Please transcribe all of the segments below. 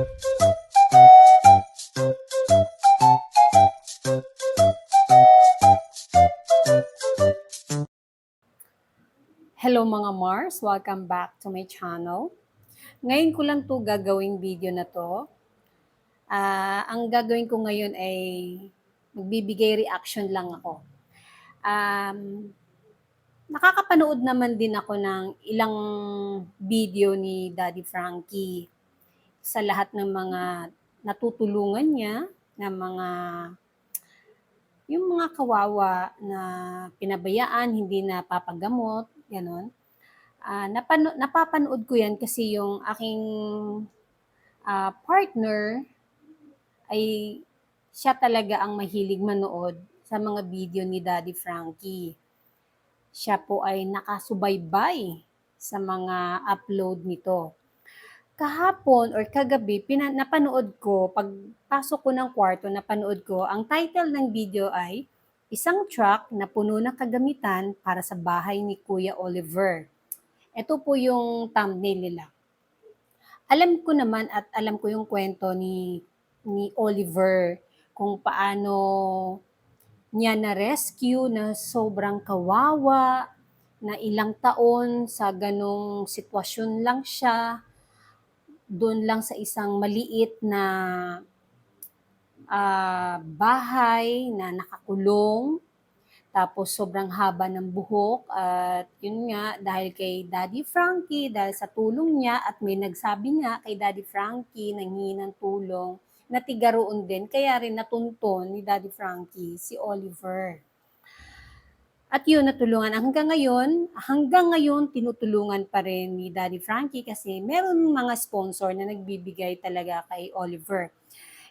Hello mga Mars! Welcome back to my channel. Ngayon ko lang to gagawing video na to. Ang gagawin ko ngayon ay magbibigay reaction lang ako. Um, Nakakapanood naman din ako ng ilang video ni Daddy Frankie sa lahat ng mga natutulungan niya, ng yung mga kawawa na pinabayaan, hindi napapagamot, gano'n. Napapanood ko yan kasi yung aking partner ay siya talaga ang mahilig manood sa mga video ni Daddy Frankie. Siya po ay nakasubaybay sa mga upload nito. Kahapon or kagabi, napanood ko, pagpasok ko ng kwarto, napanood ko, ang title ng video ay Isang Truck na Puno ng Kagamitan para sa Bahay ni Kuya Oliver. Ito po yung thumbnail nila. Alam ko naman at alam ko yung kwento ni Oliver kung paano niya na-rescue na sobrang kawawa, na ilang taon sa ganong sitwasyon lang siya, doon lang sa isang maliit na bahay na nakakulong, tapos sobrang haba ng buhok at yun nga dahil kay Daddy Frankie, dahil sa tulong niya at may nagsabi nga kay Daddy Frankie nanghingi ng tulong, natiga roon din kaya rin natunton ni Daddy Frankie si Oliver. At yun, natulungan. Hanggang ngayon, tinutulungan pa rin ni Daddy Frankie kasi meron mga sponsor na nagbibigay talaga kay Oliver.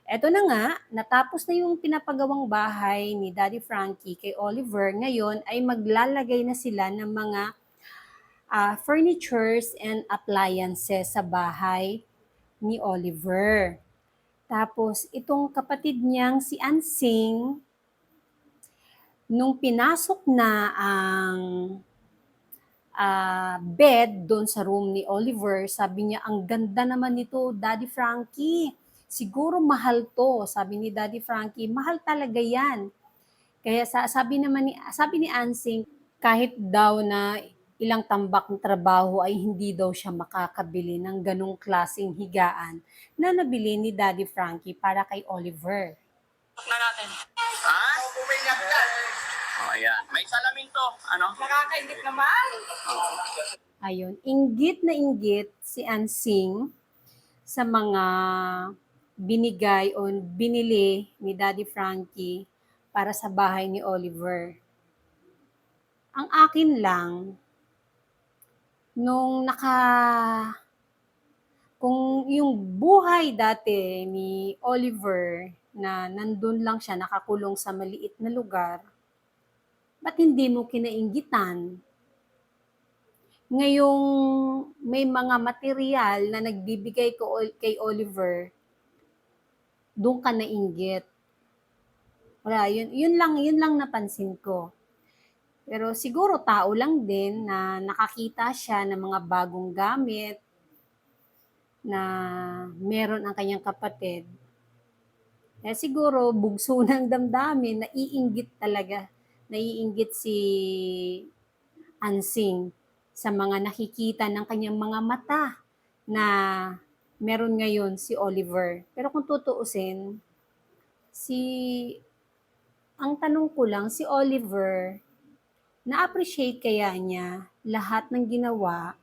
Eto na nga, natapos na yung pinapagawang bahay ni Daddy Frankie kay Oliver. Ngayon ay maglalagay na sila ng mga furnitures and appliances sa bahay ni Oliver. Tapos itong kapatid niyang si Ansing, nung pinasok na ang bed doon sa room ni Oliver, sabi niya, ang ganda naman nito, Daddy Frankie. Siguro mahal to, sabi ni Daddy Frankie, mahal talaga yan. Kaya sabi ni Ansing, kahit daw na ilang tambak ng trabaho ay hindi daw siya makakabili ng ganong klaseng higaan na nabili ni Daddy Frankie para kay Oliver. Na natin. Ha? Umiyak ka. Oh, ayan. May salamin to. Ano? Nakakaingit naman. Ayun, inggit na inggit si Ansing sa mga binigay o binili ni Daddy Frankie para sa bahay ni Oliver. Ang akin lang, kung yung buhay dati ni Oliver na nandun lang siya, nakakulong sa maliit na lugar, ba't hindi mo kinainggitan? Ngayong may mga material na nagbibigay kay Oliver, doon ka nainggit. Wala, yun lang napansin ko. Pero siguro tao lang din na nakakita siya ng mga bagong gamit na meron ang kanyang kapatid. Kaya siguro bugso ng damdamin, naiinggit talaga. Naiinggit si Ansing sa mga nakikita ng kanyang mga mata na meron ngayon si Oliver. Pero kung tutuusin, ang tanong ko lang, si Oliver, na-appreciate kaya niya lahat ng ginawa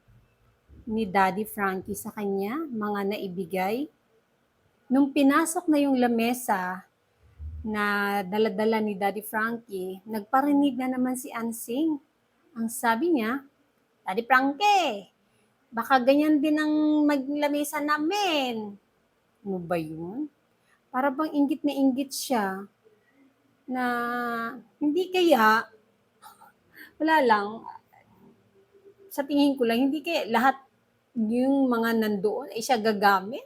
ni Daddy Frankie sa kanya, mga naibigay? Nung pinasok na yung lamesa na dala-dala ni Daddy Frankie, nagparinig na naman si Ansing. Ang sabi niya, Daddy Frankie, baka ganyan din ang maglamesa namin. Ano ba yun? Para bang inggit na inggit siya na hindi kaya, wala lang, sa tingin ko lang, hindi kaya lahat yung mga nandoon ay siya gagamit.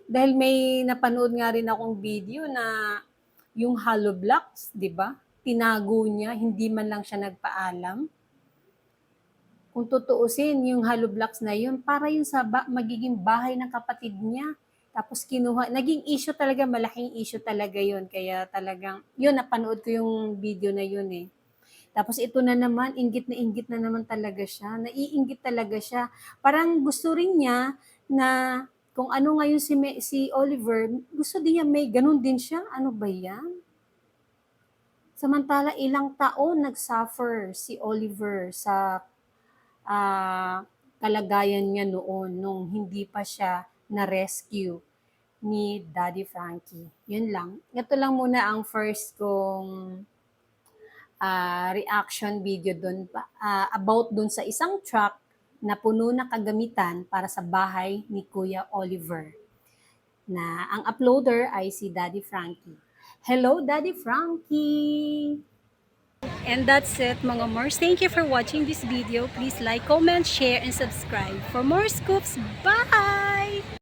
Dahil may napanood nga rin akong video na yung hollow blocks, di ba? Tinago niya, hindi man lang siya nagpaalam. Kung tutuusin, yung hollow blocks na yun, para yun sa magiging bahay ng kapatid niya. Tapos kinuha, naging issue talaga, malaking issue talaga yun. Kaya talagang, yun, napanood ko yung video na yun eh. Tapos ito na naman, inggit na naman talaga siya. Naiinggit talaga siya. Parang gusto rin niya na kung ano ngayon si Oliver, gusto din niya may ganun din siya. Ano ba yan? Samantala ilang taon nag-suffer si Oliver sa kalagayan niya noon nung hindi pa siya na-rescue ni Daddy Frankie. Yun lang. Ito lang muna ang first kong reaction video dun about dun sa isang truck na puno ng kagamitan para sa bahay ni Kuya Oliver. Na ang uploader ay si Daddy Frankie. Hello, Daddy Frankie! And that's it, mga Mars. Thank you for watching this video. Please like, comment, share, and subscribe for more scoops. Bye!